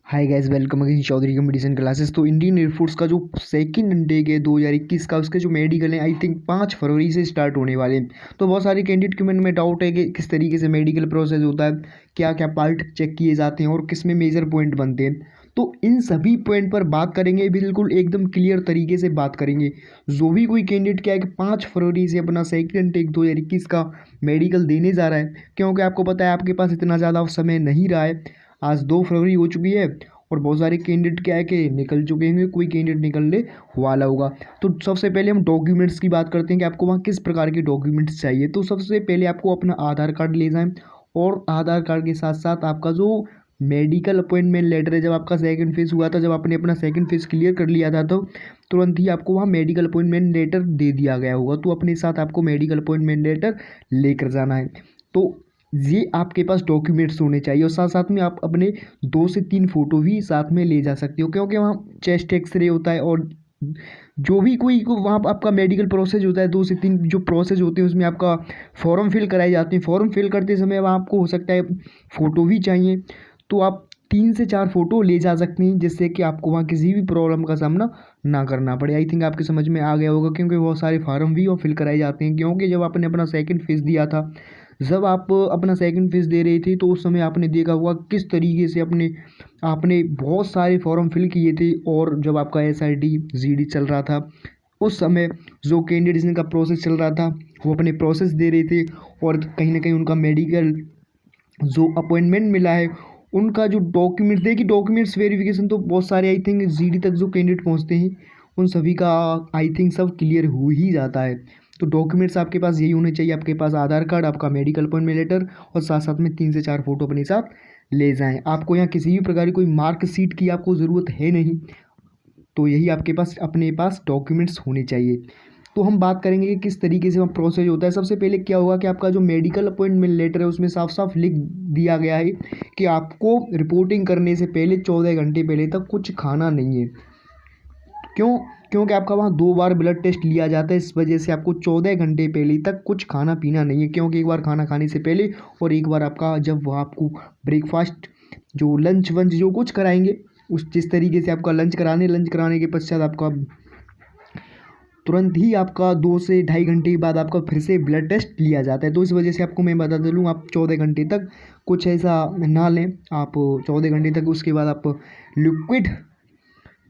हाय guys, welcome again Chaudhary competition classes. तो Indian air force का जो सेकंड इनटेक है 2021 का, उसके जो मेडिकल है आई थिंक 5 फरवरी से स्टार्ट होने वाले हैं। तो बहुत सारे कैंडिडेट के मन में डाउट है कि किस तरीके से मेडिकल प्रोसेस होता है, क्या क्या पार्ट चेक किए जाते हैं और किस में मेजर पॉइंट बनते हैं। तो इन सभी पॉइंट पर बात करेंगे, बिल्कुल एकदम क्लियर तरीके से बात करेंगे। जो भी कोई कैंडिडेट क्या है कि 5 फरवरी से अपना सेकंड इनटेक 2021 का मेडिकल देने जा रहा है, क्योंकि आपको पता है आपके पास इतना ज़्यादा समय नहीं रहा है। आज 2 फरवरी हो चुकी है और बहुत सारे कैंडिडेट क्या है कि निकल चुके हैं, कोई कैंडिडेट निकलने वाला होगा। तो सबसे पहले हम डॉक्यूमेंट्स की बात करते हैं कि आपको वहाँ किस प्रकार के डॉक्यूमेंट्स चाहिए। तो सबसे पहले आपको अपना आधार कार्ड ले जाएं और आधार कार्ड के साथ साथ आपका जो मेडिकल अपॉइंटमेंट लेटर है, जब आपका सेकंड फेज हुआ था, जब आपने अपना सेकंड फेज क्लियर कर लिया था, तो तुरंत ही आपको वहाँ मेडिकल अपॉइंटमेंट लेटर दे दिया गया होगा। तो अपने साथ आपको मेडिकल अपॉइंटमेंट लेटर लेकर जाना है। तो ये आपके पास डॉक्यूमेंट्स होने चाहिए और साथ साथ में आप अपने 2 से 3 फ़ोटो भी साथ में ले जा सकते हो, क्योंकि वहाँ चेस्ट एक्सरे होता है और जो भी कोई को वहाँ पर आपका मेडिकल प्रोसेस होता है। 2 से 3 जो प्रोसेस होते हैं उसमें आपका फॉर्म फिल कराए जाते हैं। फॉर्म फिल करते समय वहाँ आपको हो सकता है फ़ोटो भी चाहिए, तो आप 3 से 4 फ़ोटो ले जा सकते हैं, जिससे कि आपको वहाँ किसी भी प्रॉब्लम का सामना ना करना पड़े। आई थिंक आपके समझ में आ गया होगा, क्योंकि बहुत सारे फार्म भी और फिल कराए जाते हैं। क्योंकि जब आपने अपना सेकंड फेज़ दिया था, जब आप अपना सेकंड फेज़ दे रहे थे, तो उस समय आपने देखा होगा किस तरीके से आपने बहुत सारे फॉर्म फिल किए थे। और जब आपका SID GD चल रहा था, उस समय जो कैंडिडेट्स का प्रोसेस चल रहा था, वो अपने प्रोसेस दे रहे थे और कहीं ना कहीं उनका मेडिकल जो अपॉइंटमेंट मिला है, उनका जो डॉक्यूमेंट्स देखिए, डॉक्यूमेंट्स वेरिफिकेशन तो बहुत सारे आई थिंक GD तक जो कैंडिडेट पहुंचते हैं उन सभी का आई थिंक सब क्लियर हो ही जाता है। तो डॉक्यूमेंट्स आपके पास यही होने चाहिए, आपके पास आधार कार्ड, आपका मेडिकल अपॉइंटमेंट लेटर और साथ साथ में 3 से 4 फोटो अपने साथ ले जाएं। आपको यहाँ किसी भी प्रकार की कोई मार्कशीट की आपको ज़रूरत है नहीं, तो यही आपके पास अपने पास डॉक्यूमेंट्स होने चाहिए। तो हम बात करेंगे कि किस तरीके से वहाँ प्रोसेस होता है। सबसे पहले क्या होगा कि आपका जो मेडिकल अपॉइंटमेंट लेटर है उसमें साफ साफ लिख दिया गया है कि आपको रिपोर्टिंग करने से पहले 14 घंटे पहले तक कुछ खाना नहीं है। क्यों? क्योंकि आपका वहाँ 2 बार ब्लड टेस्ट लिया जाता है, इस वजह से आपको 14 घंटे पहले तक कुछ खाना पीना नहीं है। क्योंकि एक बार खाना खाने से पहले और एक बार आपका जब वो आपको ब्रेकफास्ट जो लंच वंच जो कुछ कराएंगे, उस जिस तरीके से आपका लंच कराने के पश्चात आपका तुरंत ही आपका 2 से ढाई घंटे के बाद आपका फिर से ब्लड टेस्ट लिया जाता है। तो इस वजह से आपको मैं बता दूँ, आप 14 घंटे तक कुछ ऐसा ना लें। आप 14 घंटे तक उसके बाद आप लिक्विड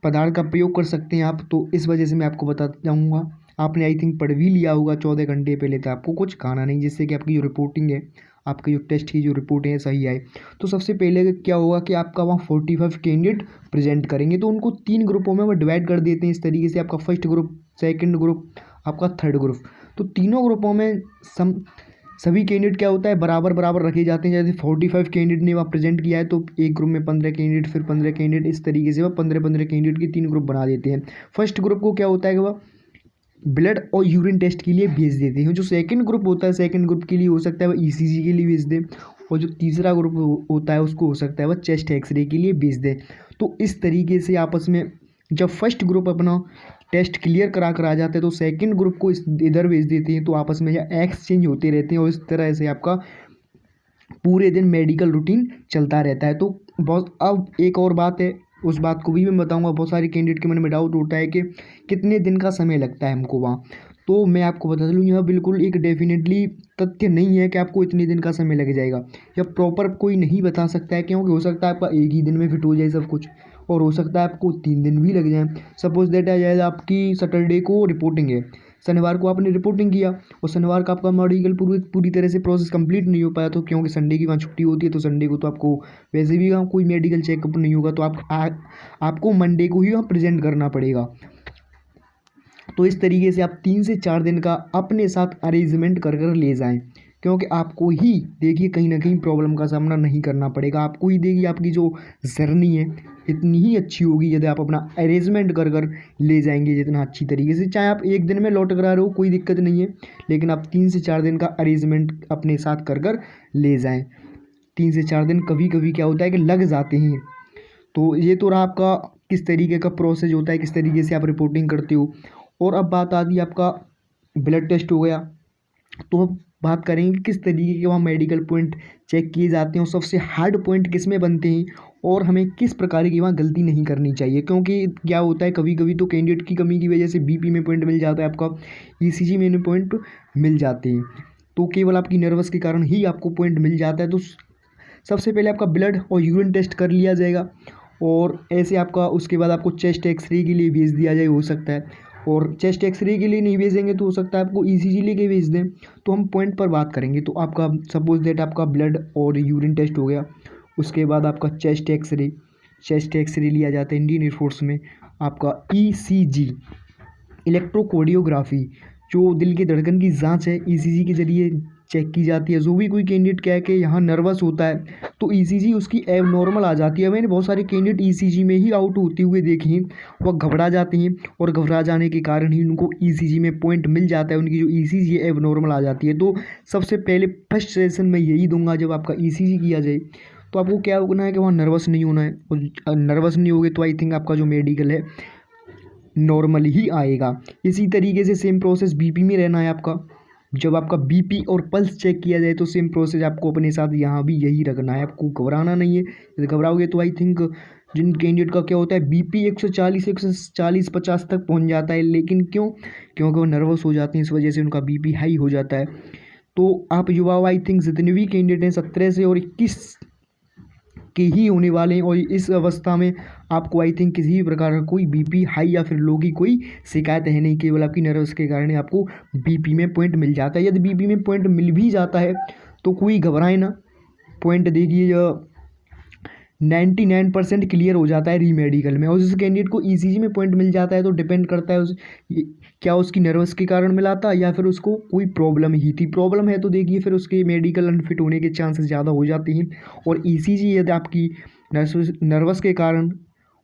पदार्थ का प्रयोग कर सकते हैं आप। तो इस वजह से मैं आपको बताता जाऊँगा, आपने आई थिंक पढ़ भी लिया होगा 14 घंटे पहले तो आपको कुछ खाना नहीं, जिससे कि आपकी जो रिपोर्टिंग है, आपकी जो टेस्ट की जो रिपोर्ट है सही आए। तो सबसे पहले क्या होगा कि आपका वहाँ 45 कैंडिडेट प्रेजेंट करेंगे। तो उनको 3 ग्रुपों में वो डिवाइड कर देते हैं इस तरीके से, आपका फर्स्ट ग्रुप, सेकंड ग्रुप, आपका थर्ड ग्रुप। तो तीनों ग्रुपों में सभी कैंडिडेट क्या होता है बराबर बराबर रखे जाते हैं। जैसे 45 कैंडिडेट ने वहाँ प्रेजेंट किया है, तो एक ग्रुप में 15 कैंडिडेट, फिर 15 कैंडिडेट, इस तरीके से वह 15-15 कैंडिडेट की 3 ग्रुप बना देते हैं। फर्स्ट ग्रुप को क्या होता है कि वह ब्लड और यूरिन टेस्ट के लिए भेज देते हैं। जो सेकंड ग्रुप होता है, सेकंड ग्रुप के लिए हो सकता है वह ECG के लिए भेज दे, और जो तीसरा ग्रुप होता है उसको हो सकता है वह चेस्ट एक्सरे के लिए भेज दे। तो इस तरीके से आपस में जब फर्स्ट ग्रुप अपना टेस्ट क्लियर करा कर आ जाते हैं, तो सेकंड ग्रुप को इधर भेज देते हैं। तो आपस में यह एक्सचेंज होते रहते हैं और इस तरह से आपका पूरे दिन मेडिकल रूटीन चलता रहता है। तो बहुत, अब एक और बात है, उस बात को भी मैं बताऊंगा। बहुत सारे कैंडिडेट के मन में डाउट उठा है कि कितने दिन का समय लगता है हमको वहाँ। तो मैं आपको बता दूँ, यह बिल्कुल एक डेफिनेटली तथ्य नहीं है कि आपको इतने दिन का समय लग जाएगा। यह प्रॉपर कोई नहीं बता सकता है, क्योंकि हो सकता है आपका एक ही दिन में फिट हो जाए सब कुछ, और हो सकता है आपको 3 दिन भी लग जाए। सपोज दैट आ जाए आपकी सैटरडे को रिपोर्टिंग है, शनिवार को आपने रिपोर्टिंग किया और शनिवार का आपका मेडिकल पूरी तरह से प्रोसेस कंप्लीट नहीं हो पाया, तो क्योंकि संडे की वहाँ छुट्टी होती है, तो संडे को तो आपको वैसे भी वहाँ कोई मेडिकल चेकअप नहीं होगा, तो आपको मंडे को ही वहाँ प्रेजेंट करना पड़ेगा। तो इस तरीके से आप 3 से 4 दिन का अपने साथ अरेंजमेंट कर कर ले जाएं, क्योंकि आपको ही देखिए कहीं ना कहीं प्रॉब्लम का सामना नहीं करना पड़ेगा। आपको ही देखिए आपकी जो जर्नी है इतनी ही अच्छी होगी यदि आप अपना अरेंजमेंट कर कर ले जाएंगे जितना अच्छी तरीके से। चाहे आप एक दिन में लौट कर आ रहे हो, कोई दिक्कत नहीं है, लेकिन आप 3 से 4 दिन का अरेंजमेंट अपने साथ कर कर ले जाएं। 3 से 4 दिन कभी कभी क्या होता है कि लग जाते हैं। तो ये तो रहा आपका किस तरीके का प्रोसेस होता है, किस तरीके से आप रिपोर्टिंग करते हो। और अब बात आती है आपका ब्लड टेस्ट हो गया, तो अब बात करेंगे किस तरीके के वहाँ मेडिकल पॉइंट चेक किए जाते हैं और सबसे हार्ड पॉइंट किस में बनते हैं और हमें किस प्रकार की वहाँ गलती नहीं करनी चाहिए, क्योंकि क्या होता है कभी कभी तो कैंडिडेट की कमी की वजह से बीपी में पॉइंट मिल जाता है, आपका ईसीजी में पॉइंट मिल जाते हैं, तो केवल आपकी नर्वस के कारण ही आपको पॉइंट मिल जाता है। तो सबसे पहले आपका ब्लड और यूरिन टेस्ट कर लिया जाएगा, और ऐसे आपका उसके बाद आपको चेस्ट एक्सरे के लिए भेज दिया जाए, हो सकता है, और चेस्ट एक्सरे के लिए नहीं भेजेंगे तो हो सकता है आपको ईसीजी लेके भेज दें। तो हम पॉइंट पर बात करेंगे। तो आपका सपोज दैट आपका ब्लड और यूरिन टेस्ट हो गया, उसके बाद आपका चेस्ट एक्सरे लिया जाता है इंडियन एयरफोर्स में। आपका ईसीजी, इलेक्ट्रोकार्डियोग्राफी, जो दिल की धड़कन की जांच है, ईसीजी के जरिए चेक की जाती है। जो भी कोई कैंडिडेट क्या है कि यहाँ नर्वस होता है तो ईसीजी उसकी एब नॉर्मल आ जाती है। मैंने बहुत सारे कैंडिडेट ईसीजी में ही आउट होते हुए देखे हैं, वह घबरा जाते हैं और घबरा जाने के कारण ही उनको ईसीजी में पॉइंट मिल जाता है, उनकी जो ईसीजी है एब नॉर्मल आ जाती है। तो सबसे पहले फर्स्ट सेशन में यही दूंगा, जब आपका ईसीजी किया जाए तो आपको क्या होना है कि वहाँ नर्वस नहीं होना है, और नर्वस नहीं होगे तो आई थिंक आपका जो मेडिकल है नॉर्मल ही आएगा। इसी तरीके से सेम प्रोसेस बीपी में रहना है आपका। जब आपका बीपी और पल्स चेक किया जाए तो सेम प्रोसेस आपको अपने साथ यहाँ भी यही रखना है, आपको घबराना नहीं है। यदि घबराओगे तो आई थिंक जिन कैंडिडेट का क्या होता है बीपी 140 तक पहुँच जाता है, लेकिन क्योंकि वो नर्वस हो जाते हैं, इस वजह से उनका बीपी हाई हो जाता है। तो आप युवा आई थिंक जितने भी कैंडिडेट हैं 17 से और 21 के ही होने वाले हैं, और इस अवस्था में आपको आई थिंक किसी भी प्रकार का कोई बीपी हाई या फिर लो की कोई शिकायत है नहीं, केवल आपकी नर्वस के कारण आपको बीपी में पॉइंट मिल जाता है। यदि बीपी में पॉइंट मिल भी जाता है तो कोई घबराए ना, पॉइंट देखिए 99% क्लियर हो जाता है री मेडिकल में। और जिस कैंडिडेट को ईसीजी में पॉइंट मिल जाता है तो डिपेंड करता है क्या उसकी नर्वस के कारण मिला था या फिर उसको कोई प्रॉब्लम ही थी। प्रॉब्लम है तो देखिए फिर उसके मेडिकल अनफिट होने के चांसेस ज़्यादा हो जाते हैं, और ईसीजी यदि आपकी नर्वस के कारण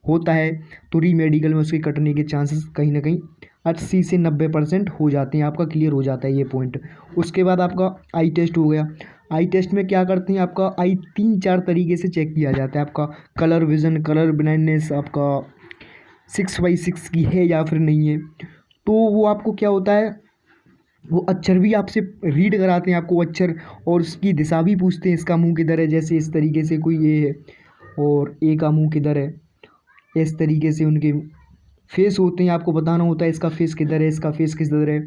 होता है तो री मेडिकल में उसके कटने के चांसेस कहीं ना कहीं 80 से 90% हो जाते हैं, आपका क्लियर हो जाता है ये पॉइंट। उसके बाद आपका आई टेस्ट हो गया। आई टेस्ट में क्या करते हैं, आपका आई 3-4 तरीके से चेक किया जाता है। आपका कलर विज़न, कलर ब्लाइंडनेस आपका 6/6 की है या फिर नहीं है। तो वो आपको क्या होता है, वो अक्षर भी आपसे रीड कराते हैं आपको अक्षर, और उसकी दिशा भी पूछते हैं, इसका मुंह किधर है, जैसे इस तरीके से कोई ए है और ए का मुंह किधर है, इस तरीके से उनके फेस होते हैं, आपको बताना होता है इसका फेस किधर है, इसका फेस किधर है।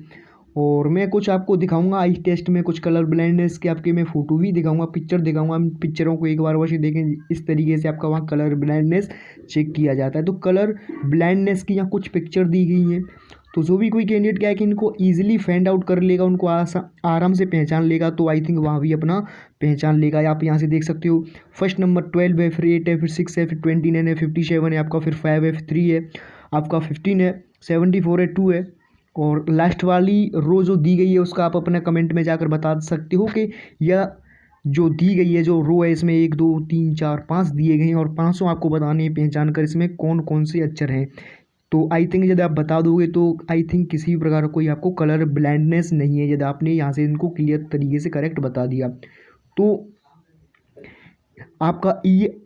और मैं कुछ आपको दिखाऊंगा आई टेस्ट में, कुछ कलर ब्लाइंडनेस के आपके मैं फ़ोटो भी दिखाऊंगा, पिक्चर दिखाऊंगा। पिक्चरों को एक बार वैसे देखें, इस तरीके से आपका वहाँ कलर ब्लाइंडनेस चेक किया जाता है। तो कलर ब्लाइंडनेस की यहाँ कुछ पिक्चर दी गई हैं, तो जो भी कोई कैंडिडेट क्या है कि इनको ईजिली फाइंड आउट कर लेगा, उनको आराम से पहचान लेगा, तो आई थिंक वहाँ भी अपना पहचान लेगा। आप यहाँ से देख सकते हो, फर्स्ट नंबर 12 है, फिर 8 है, फिर 6 है, फिर 29 है, 57 है आपका, फिर 5 है, फिर 3 है आपका, 15 है, 74 है, 2 है। और लास्ट वाली रो जो दी गई है उसका आप अपना कमेंट में जाकर बता सकते हो कि यह जो दी गई है जो रो है इसमें 1 2 3 4 5 दिए गए हैं, और 500 आपको बताने हैं पहचान कर इसमें कौन कौन से अक्षर हैं। तो आई थिंक यदि आप बता दोगे तो आई थिंक किसी भी प्रकार का कोई आपको कलर ब्लाइंडनेस नहीं है, यदि आपने यहाँ से इनको क्लियर तरीके से करेक्ट बता दिया। तो आपका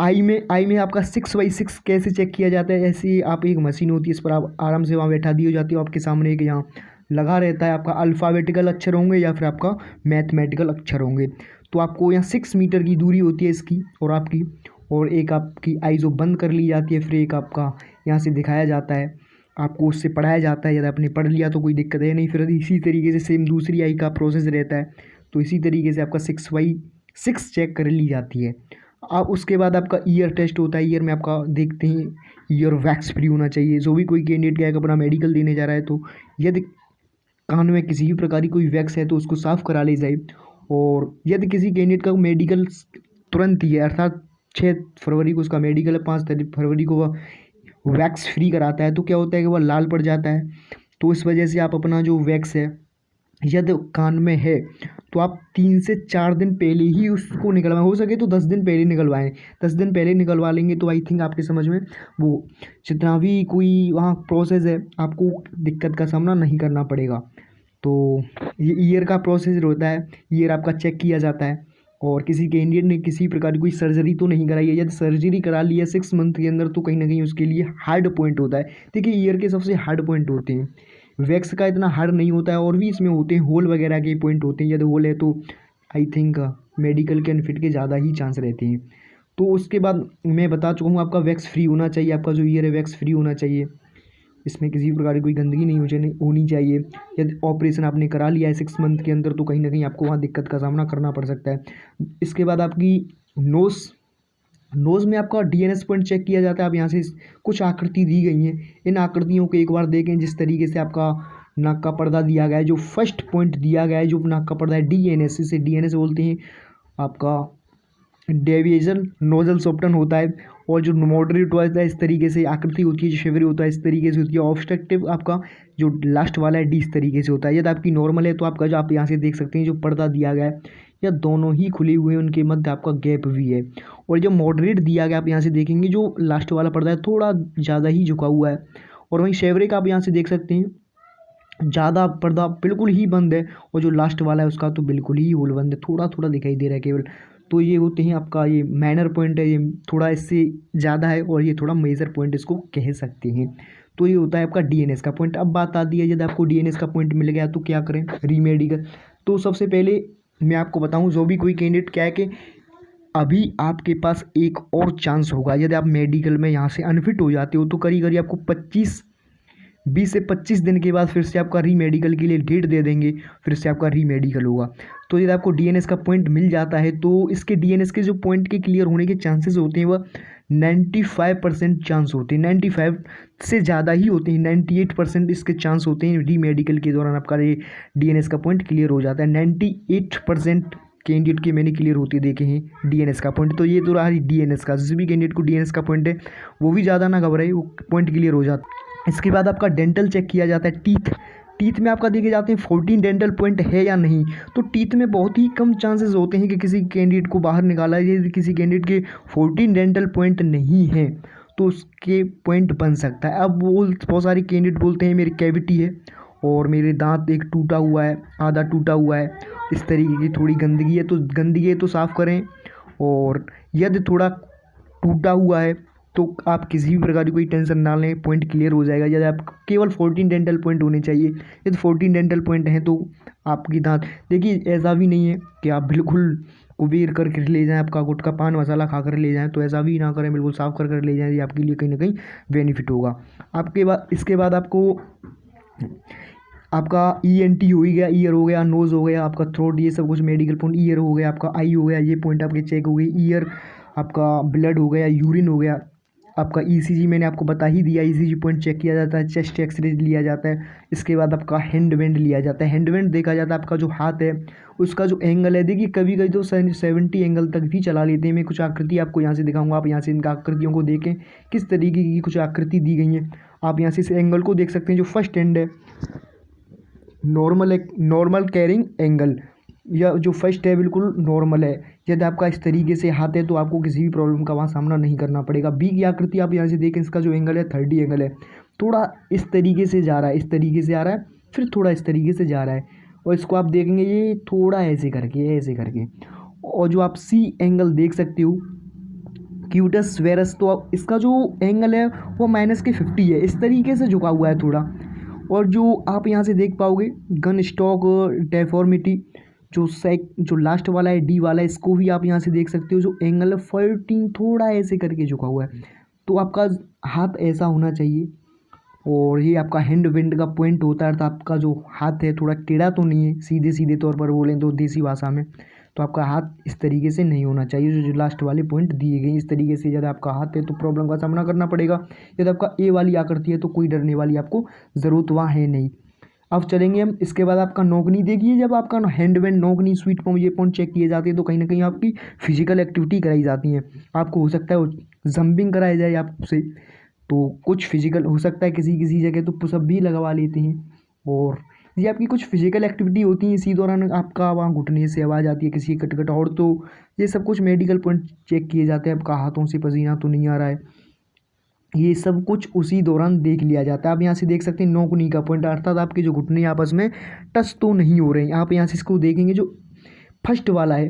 आई में आपका 6/6 कैसे चेक किया जाता है, ऐसी आप एक मशीन होती है, इस पर आप आराम से वहाँ बैठा दी हो जाती है, आपके सामने एक यहाँ लगा रहता है, आपका अल्फ़ाबेटिकल अक्षर होंगे या फिर आपका मैथमेटिकल अक्षर होंगे। तो आपको यहाँ 6 मीटर की दूरी होती है इसकी और आपकी, और एक आपकी आई जो बंद कर ली जाती है, फिर एक आपका यहाँ से दिखाया जाता है, आपको उससे पढ़ाया जाता है। यदि आपने पढ़ लिया तो कोई दिक्कत है नहीं, फिर इसी तरीके से सेम दूसरी आई का प्रोसेस रहता है। तो इसी तरीके से आपका 6/6 चेक कर ली जाती है। अब उसके बाद आपका ईयर टेस्ट होता है। ईयर में आपका देखते हैं ईयर वैक्स फ्री होना चाहिए। जो भी कोई कैंडिडेट क्या है अपना मेडिकल देने जा रहा है तो यदि कान में किसी भी प्रकार की कोई वैक्स है तो उसको साफ़ करा ली जाए। और यदि किसी कैंडिडेट का मेडिकल तुरंत ही है, अर्थात 6 फरवरी को उसका मेडिकल है, 5 फरवरी को वह वैक्स फ्री कराता है, तो क्या होता है कि वह लाल पड़ जाता है। तो इस वजह से आप अपना जो वैक्स है यदि कान में है तो आप 3 से 4 दिन पहले ही उसको निकलवाएं, हो सके तो 10 दिन पहले निकलवाएं। 10 दिन पहले निकलवा लेंगे तो आई थिंक आपके समझ में वो जितना भी कोई वहाँ प्रोसेस है आपको दिक्कत का सामना नहीं करना पड़ेगा। तो ये ईयर का प्रोसेस होता है, ईयर आपका चेक किया जाता है। और किसी कैंडिडेट ने किसी प्रकार की कोई सर्जरी तो नहीं कराई है, यदि सर्जरी करा ली है 6 मंथ के अंदर तो कहीं ना कहीं उसके लिए हार्ड पॉइंट होता है। देखिए ईयर के सबसे हार्ड पॉइंट होते हैं, वैक्स का इतना हार्ड नहीं होता है, और भी इसमें होते हैं होल वगैरह के पॉइंट होते हैं। यदि होल है तो आई थिंक मेडिकल के अनफिट के ज़्यादा ही चांस रहते हैं। तो उसके बाद मैं बता चुका हूँ आपका वैक्स फ्री होना चाहिए, आपका जो ईयर है वैक्स फ्री होना चाहिए, इसमें किसी प्रकार की कोई गंदगी नहीं होनी चाहिए। यदि ऑपरेशन आपने करा लिया है 6 मंथ के अंदर तो कहीं ना कहीं आपको वहाँ दिक्कत का सामना करना पड़ सकता है। इसके बाद आपकी नोज़ में आपका डीएनएस पॉइंट चेक किया जाता है। आप यहाँ से कुछ आकृति दी गई हैं, इन आकृतियों को एक बार देखें। जिस तरीके से आपका नाक का पर्दा दिया गया है, जो फर्स्ट पॉइंट दिया गया है जो नाक का पर्दा है डीएनएस, इसे डीएनएस बोलते हैं। आपका डेविएशन नोजल सोप्टन होता है, और जो मॉडरेट होता है इस तरीके से आकृति होती है, जो शिवरी होता है इस तरीके से होती है। ऑब्स्ट्रक्टिव आपका जो लास्ट वाला है डी इस तरीके से होता है। यदि आपकी नॉर्मल है तो आपका जो आप यहाँ से देख सकते हैं जो पर्दा दिया गया है या दोनों ही खुले हुए हैं, उनके मध्य आपका गैप भी है। और जो मॉडरेट दिया गया आप यहाँ से देखेंगे जो लास्ट वाला पर्दा है थोड़ा ज़्यादा ही झुका हुआ है। और वहीं शेवरे का आप यहाँ से देख सकते हैं ज़्यादा पर्दा बिल्कुल ही बंद है, और जो लास्ट वाला है उसका तो बिल्कुल ही होल बंद है, थोड़ा थोड़ा दिखाई दे रहा है केवल। तो ये होते हैं आपका ये माइनर पॉइंट है, ये थोड़ा इससे ज़्यादा है, और ये थोड़ा मेजर पॉइंट इसको कह सकते हैं। तो ये होता है आपका डीएनएस का पॉइंट। अब बात आती है यदि आपको डीएनएस का पॉइंट मिल गया तो क्या करें रीमेडिकल। तो सबसे पहले मैं आपको बताऊं जो भी कोई कैंडिडेट क्या है कि अभी आपके पास एक और चांस होगा। यदि आप मेडिकल में यहाँ से अनफिट हो जाते हो तो करीब करीब आपको 20 से 25 दिन के बाद फिर से आपका रीमेडिकल के लिए डेट दे देंगे, फिर से आपका रीमेडिकल होगा। तो यदि आपको डीएनएस का पॉइंट मिल जाता है तो इसके डीएनएस के जो पॉइंट के क्लियर होने के चांसेस होते हैं वह 95% चांस होते हैं, 95 से ज़्यादा ही होते हैं, 98% इसके चांस होते हैं रीमेडिकल के दौरान आपका ये डीएनएस का पॉइंट क्लियर हो जाता है। 98% कैंडिडेट के मैंने क्लियर होते देखे हैं डीएनएस का पॉइंट। तो ये तो रहा डीएनएस का, जिस भी कैंडिडेट को डीएनएस का पॉइंट है वो भी ज़्यादा ना घबराए, वो पॉइंट क्लियर हो जाता है। इसके बाद आपका डेंटल चेक किया जाता है। टीथ में आपका देखे जाते हैं 14 डेंटल पॉइंट है या नहीं। तो टीथ में बहुत ही कम चांसेस होते हैं कि किसी कैंडिडेट को बाहर निकाला है। यदि किसी कैंडिडेट के 14 डेंटल पॉइंट नहीं है तो उसके पॉइंट बन सकता है। अब वो बहुत सारे कैंडिडेट बोलते हैं मेरी कैविटी है और मेरे दांत एक टूटा हुआ है, आधा टूटा हुआ है, इस तरीके की थोड़ी गंदगी है तो साफ़ करें। और यदि थोड़ा टूटा हुआ है तो आप किसी भी प्रकार की कोई टेंशन ना लें, पॉइंट क्लियर हो जाएगा। यदि आप केवल 14 डेंटल पॉइंट होने चाहिए, यदि 14 डेंटल पॉइंट हैं तो आपकी दांत देखिए ऐसा भी नहीं है कि आप बिल्कुल कुबेर करके ले जाएं, आपका गुटखा पान मसाला खा कर ले जाएं, तो ऐसा भी ना करें, बिल्कुल साफ़ कर ले जाएं। ये आपके लिए कहीं ना कहीं बेनिफिट होगा। इसके बाद आपका ईएनटी हो ही गया, ईयर हो गया, नोज़ हो गया, आपका थ्रोट, ये सब कुछ मेडिकल पॉइंट। ईयर हो गया, आपका आई हो गया, ये पॉइंट आपके चेक हो गई। ईयर, आपका ब्लड हो गया, यूरिन हो गया, आपका ईसीजी मैंने आपको बता ही दिया, ईसीजी पॉइंट चेक किया जाता है, चेस्ट एक्सरे लिया जाता है। इसके बाद आपका हैंड वेंड लिया जाता है। हैंड वेंड देखा जाता है आपका जो हाथ है उसका जो एंगल है, देखिए कभी कभी तो 70 एंगल तक भी चला लेते हैं। मैं कुछ आकृति आपको यहाँ से दिखाऊंगा, आप यहाँ से इनका आकृतियों को देखें किस तरीके की कुछ आकृति दी गई हैं। आप यहाँ से इस एंगल को देख सकते हैं, जो फर्स्ट एंड है नॉर्मल कैरिंग एंगल, या जो फर्स्ट है बिल्कुल नॉर्मल है। यदि आपका इस तरीके से हाथ है तो आपको किसी भी प्रॉब्लम का वहाँ सामना नहीं करना पड़ेगा। बी की आकृति आप यहाँ से देखें, इसका जो एंगल है 30 एंगल है, थोड़ा इस तरीके से जा रहा है, इस तरीके से आ रहा है, फिर थोड़ा इस तरीके से जा रहा है, और इसको आप देखेंगे ये थोड़ा ऐसे करके। और जो आप सी एंगल देख सकते हो क्यूटस वेरस, तो आप इसका जो एंगल है वो -50 है, इस तरीके से झुका हुआ है थोड़ा। और जो आप यहाँ से देख पाओगे गन स्टॉक डेफॉर्मिटी, जो लास्ट वाला है डी वाला है, इसको भी आप यहाँ से देख सकते हो, जो एंगल 14 थोड़ा ऐसे करके झुका हुआ है। तो आपका हाथ ऐसा होना चाहिए। और ये आपका हैंड विंड का पॉइंट होता है, अर्थात आपका जो हाथ है थोड़ा टेढ़ा तो नहीं है, सीधे तौर पर बोलें तो देसी भाषा में, तो आपका हाथ इस तरीके से नहीं होना चाहिए। जो लास्ट वाले पॉइंट दिए गए इस तरीके से, यदि आपका हाथ है तो प्रॉब्लम का सामना करना पड़ेगा। यदि आपका ए वाली आकृति है तो कोई डरने वाली आपको ज़रूरत वहाँ है नहीं। अब चलेंगे हम, इसके बाद आपका नोकनी देखिए। जब आपका हैंड वेंड, नोकनी, स्वीट पॉइंट, ये पॉइंट चेक किए जाते हैं तो कहीं ना कहीं आपकी फिजिकल एक्टिविटी कराई जाती है। आपको हो सकता है जंपिंग कराई जाए आपसे, तो कुछ फिजिकल हो सकता है, किसी जगह तो पुशअप भी लगवा लेते हैं। और ये आपकी कुछ फिजिकल एक्टिविटी होती है, इसी दौरान आपका वहाँ घुटने से आवाज़ आती है, किसी कटकट, और तो ये सब कुछ मेडिकल पॉइंट चेक किए जाते हैं। आपका हाथों से पसीना तो नहीं आ रहा है, ये सब कुछ उसी दौरान देख लिया जाता है। आप यहाँ से देख सकते हैं नोकनी का पॉइंट, अर्थात आपके जो घुटने आपस में टच तो नहीं हो रहे हैं। आप यहाँ से इसको देखेंगे, जो फर्स्ट वाला है,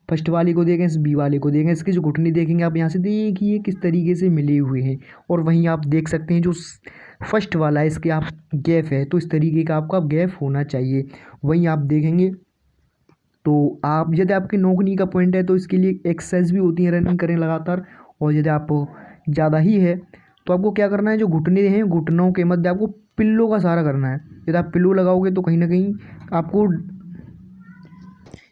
फर्स्ट वाले को देखें, इस बी वाले को देखें, इसके जो घुटने देखेंगे आप यहाँ से देखिए किस तरीके से मिले हुए हैं। और वहीं आप देख सकते हैं जो फर्स्ट वाला है इसके आप गैप है, तो इस तरीके का आपका गैप होना चाहिए। वहीं आप देखेंगे तो आप यदि आपकी नौकरी का पॉइंट है तो इसके लिए एक्सरसाइज भी होती है, रनिंग करें लगातार। और यदि आप ज़्यादा ही है तो आपको क्या करना है, जो घुटने हैं घुटनों के मध्य आपको पिल्लों का सहारा करना है। यदि आप पिल्लो लगाओगे तो कहीं ना कहीं आपको,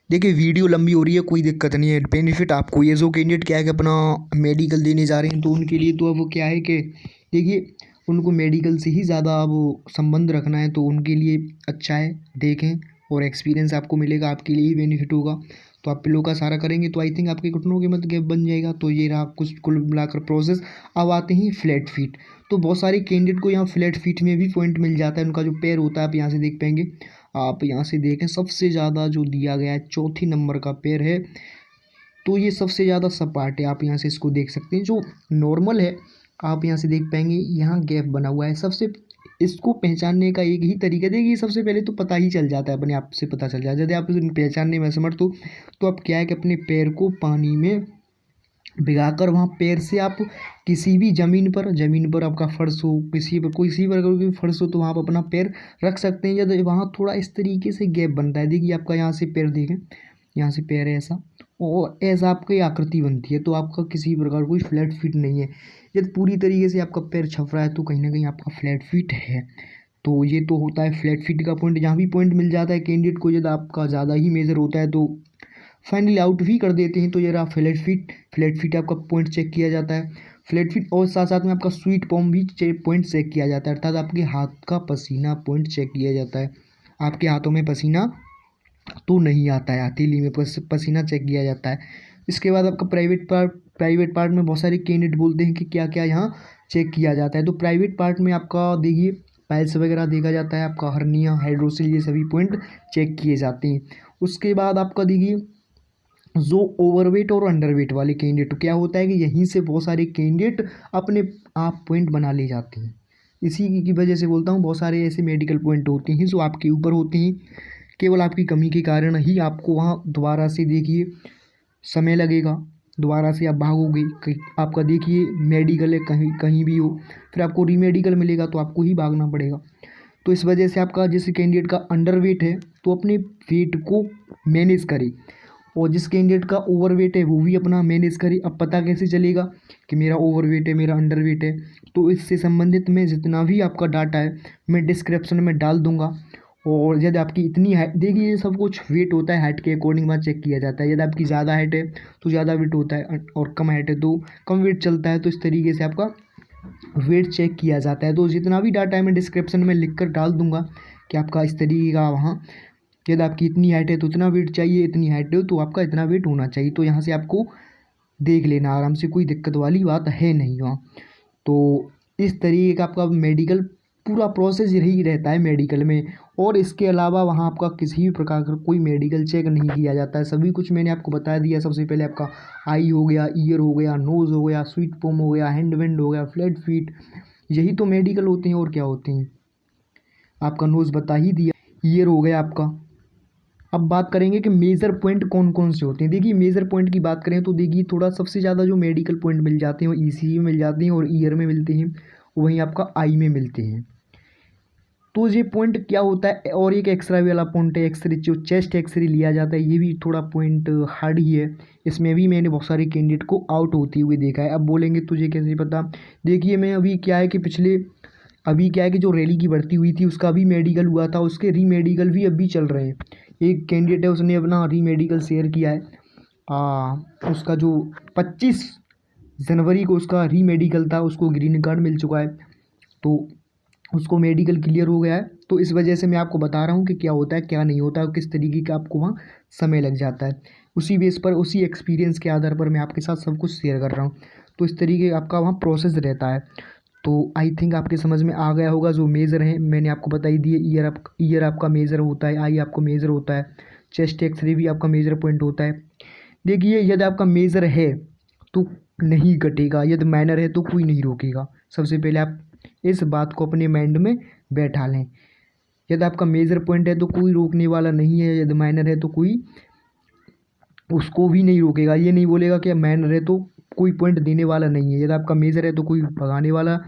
देखिए वीडियो लंबी हो रही है, कोई दिक्कत नहीं है, बेनिफिट आपको ये जो कैंडिडेट क्या है कि अपना मेडिकल देने जा रहे हैं तो उनके लिए तो अब क्या है कि देखिए उनको मेडिकल से ही ज़्यादा अब संबंध रखना है, तो उनके लिए अच्छा है, देखें और एक्सपीरियंस आपको मिलेगा, आपके लिए ही बेनिफिट होगा। तो आप पिलो का सहारा करेंगे तो आई थिंक आपके घुटनों के मध्य गैप बन जाएगा। तो ये रहा कुछ कुल मिलाकर प्रोसेस। अब आते हैं फ्लैट फीट। तो बहुत सारे कैंडिडेट को यहाँ फ्लैट फीट में भी पॉइंट मिल जाता है, उनका जो पैर होता है आप यहाँ से देख पाएंगे। आप यहाँ से देखें सबसे ज़्यादा जो दिया गया है चौथी नंबर का पैर है, तो ये सबसे ज़्यादा सपाट है, आप यहाँ से इसको देख सकते हैं। जो नॉर्मल है आप यहाँ से देख पाएंगे, यहाँ गैप बना हुआ है। सबसे इसको पहचानने का एक ही तरीका, देखिए सबसे पहले तो पता ही चल जाता है, अपने आप से पता चल जाता है। यदि आप इसे पहचानने में असमर्थ हो तो आप क्या है कि अपने पैर को पानी में भिगाकर वहाँ पैर से आप किसी भी ज़मीन पर आपका फर्श हो, किसी पर कोई भी फर्श हो तो वहाँ पर अपना पैर रख सकते हैं। यदि वहाँ थोड़ा इस तरीके से गैप बनता है, देखिए आपका यहाँ से पैर देखें, यहाँ से पैर है ऐसा, और ऐसा आपकी आकृति बनती है, तो आपका किसी प्रकार कोई फ्लैट फिट नहीं है। यदि पूरी तरीके से आपका पैर छप रहा है तो कहीं ना कहीं आपका फ्लैट फिट है। तो ये तो होता है फ्लैट फिट का पॉइंट। जहाँ भी पॉइंट मिल जाता है कैंडिडेट को, यदि आपका ज़्यादा ही मेजर होता है तो फाइनली आउट भी कर देते हैं। तो ये रहा फ्लैट फीट आपका पॉइंट चेक किया जाता है। फ्लैट फीट और साथ साथ में आपका स्वीट पॉम भी पॉइंट चेक किया जाता है, अर्थात आपके हाथ का पसीना पॉइंट चेक किया जाता है। आपके हाथों में पसीना तो नहीं आता है, हथेली में पसीना चेक किया जाता है। इसके बाद आपका प्राइवेट पार्ट में बहुत सारे कैंडिडेट बोलते हैं कि क्या क्या यहाँ चेक किया जाता है। तो प्राइवेट पार्ट में आपका देखिए पाइल्स वगैरह देखा जाता है, आपका हर्निया, हाइड्रोसिल, ये सभी पॉइंट चेक किए जाते हैं। उसके बाद आपका देखिए जो ओवरवेट और अंडरवेट वाले कैंडिडेट, क्या होता है कि यहीं से बहुत सारे कैंडिडेट अपने आप पॉइंट बना ले जाते हैं। इसी की वजह से बोलता हूँ बहुत सारे ऐसे मेडिकल पॉइंट होते हैं जो आपके ऊपर होते हैं, केवल आपकी कमी के कारण ही आपको वहाँ दोबारा से देखिए समय लगेगा, दोबारा से आप भागोगे। आपका देखिए मेडिकल है कहीं कहीं भी हो, फिर आपको रीमेडिकल मिलेगा तो आपको ही भागना पड़ेगा। तो इस वजह से आपका जिस कैंडिडेट का अंडरवेट है तो अपने वेट को मैनेज करे, और जिस कैंडिडेट का ओवरवेट है वो भी अपना मैनेज करे। अब पता कैसे चलेगा कि मेरा ओवरवेट है, मेरा अंडरवेट है? तो इससे संबंधित मैं जितना भी आपका डाटा है मैं डिस्क्रिप्शन में डाल दूंगा। और यदि आपकी इतनी हाइट, देखिए ये सब कुछ वेट होता है हाइट के अकॉर्डिंग वहाँ चेक किया जाता है। यदि आपकी ज़्यादा हाइट है तो ज़्यादा वेट होता है, और कम हाइट है तो कम वेट चलता है। तो इस तरीके से आपका वेट चेक किया जाता है। तो जितना भी डाटा है मैं डिस्क्रिप्शन में लिख कर डाल दूंगा कि आपका इस तरीके का वहाँ, यदि आपकी इतनी हाइट है तो इतना वेट चाहिए, इतनी हाइट है तो आपका इतना वेट होना चाहिए। तो यहाँ से आपको देख लेना आराम से, कोई दिक्कत वाली बात है नहीं वहाँ। तो इस तरीके का आपका मेडिकल पूरा प्रोसेस यही रहता है मेडिकल में। और इसके अलावा वहाँ आपका किसी भी प्रकार का कोई मेडिकल चेक नहीं किया जाता है, सभी कुछ मैंने आपको बता दिया। सबसे पहले आपका आई हो गया, ईयर हो गया, नोज़ हो गया, स्वीट पोम हो गया, हैंड वेंड हो गया, फ्लैट फीट, यही तो मेडिकल होते हैं और क्या होते हैं। आपका नोज़ बता ही दिया, ईयर हो गया आपका। अब बात करेंगे कि मेजर पॉइंट कौन कौन से होते हैं। देखिए मेजर पॉइंट की बात करें तो देखिए थोड़ा सबसे ज़्यादा जो मेडिकल पॉइंट मिल जाते हैं वो ईसीजी में मिल जाते हैं और ईयर में मिलते हैं, वहीं आपका आई में मिलते हैं। तो ये पॉइंट क्या होता है, और एक एक्सरे वाला पॉइंट है, एक्सरे जो चेस्ट एक्सरे लिया जाता है, ये भी थोड़ा पॉइंट हार्ड ही है। इसमें भी मैंने बहुत सारे कैंडिडेट को आउट होते हुए देखा है। अब बोलेंगे तुझे कैसे पता, देखिए मैं अभी क्या है कि अभी क्या है कि जो रैली की भर्ती हुई थी उसका भी मेडिकल हुआ था, उसके रीमेडिकल भी अभी चल रहे हैं। एक कैंडिडेट है उसने अपना रीमेडिकल शेयर किया है, उसका जो 25 जनवरी को उसका रीमेडिकल था, उसको ग्रीन कार्ड मिल चुका है, तो उसको मेडिकल क्लियर हो गया है। तो इस वजह से मैं आपको बता रहा हूँ कि क्या होता है क्या नहीं होता है, किस तरीके का आपको वहाँ समय लग जाता है। उसी बेस पर, उसी एक्सपीरियंस के आधार पर मैं आपके साथ सब कुछ शेयर कर रहा हूँ। तो इस तरीके का आपका वहाँ प्रोसेस रहता है। तो आई थिंक आपके समझ में आ गया होगा। जो मेज़र है मैंने आपको बता ही दिए, ईयर आपका मेज़र होता है, आई आपका मेज़र होता है, चेस्ट एक्सरे भी आपका मेज़र पॉइंट होता है। देखिए यदि आपका मेज़र है तो नहीं घटेगा, यदि माइनर है तो कोई नहीं रोकेगा। सबसे पहले आप इस बात को अपने माइंड में बैठा लें। यदि आपका मेजर पॉइंट है तो कोई रोकने वाला नहीं है, यदि माइनर है तो कोई उसको भी नहीं रोकेगा। ये नहीं बोलेगा कि माइनर है तो कोई पॉइंट देने वाला नहीं है, यदि आपका मेजर है तो कोई भगाने वाला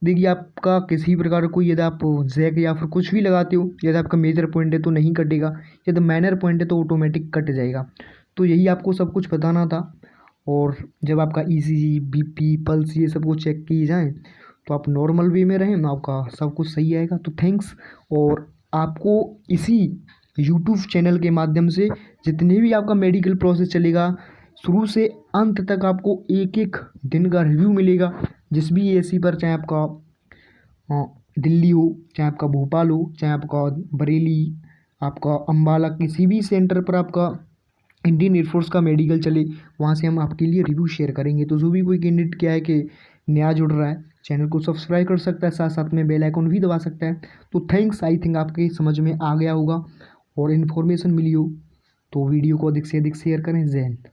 देखिए आपका किसी प्रकार का कोई यदि आप जैक या फिर कुछ भी लगाते हो, यदि आपका मेजर पॉइंट है तो नहीं कटेगा, यदि माइनर पॉइंट है तो ऑटोमेटिक कट जाएगा। तो यही आपको सब कुछ बताना था। और जब आपका ईसीजी, बीपी, पल्स ये सब कुछ चेक किए जाएँ तो आप नॉर्मल वे में रहें, आपका सब कुछ सही आएगा। तो थैंक्स। और आपको इसी यूट्यूब चैनल के माध्यम से जितने भी आपका मेडिकल प्रोसेस चलेगा, शुरू से अंत तक आपको एक एक दिन का रिव्यू मिलेगा। जिस भी एसी पर, चाहे आपका दिल्ली हो, चाहे आपका भोपाल हो, चाहे आपका बरेली, आपका अम्बाला, किसी भी सेंटर पर आपका इंडियन एयरफोर्स का मेडिकल चले, वहाँ से हम आपके लिए रिव्यू शेयर करेंगे। तो जो भी कोई कैंडिडेट क्या है कि नया जुड़ रहा है, चैनल को सब्सक्राइब कर सकता है, साथ साथ में बेल आइकन भी दबा सकता है। तो थैंक्स, आई थिंक आपके समझ में आ गया होगा और इन्फॉर्मेशन मिली हो। तो वीडियो को अधिक से अधिक शेयर करें। जय हिंद।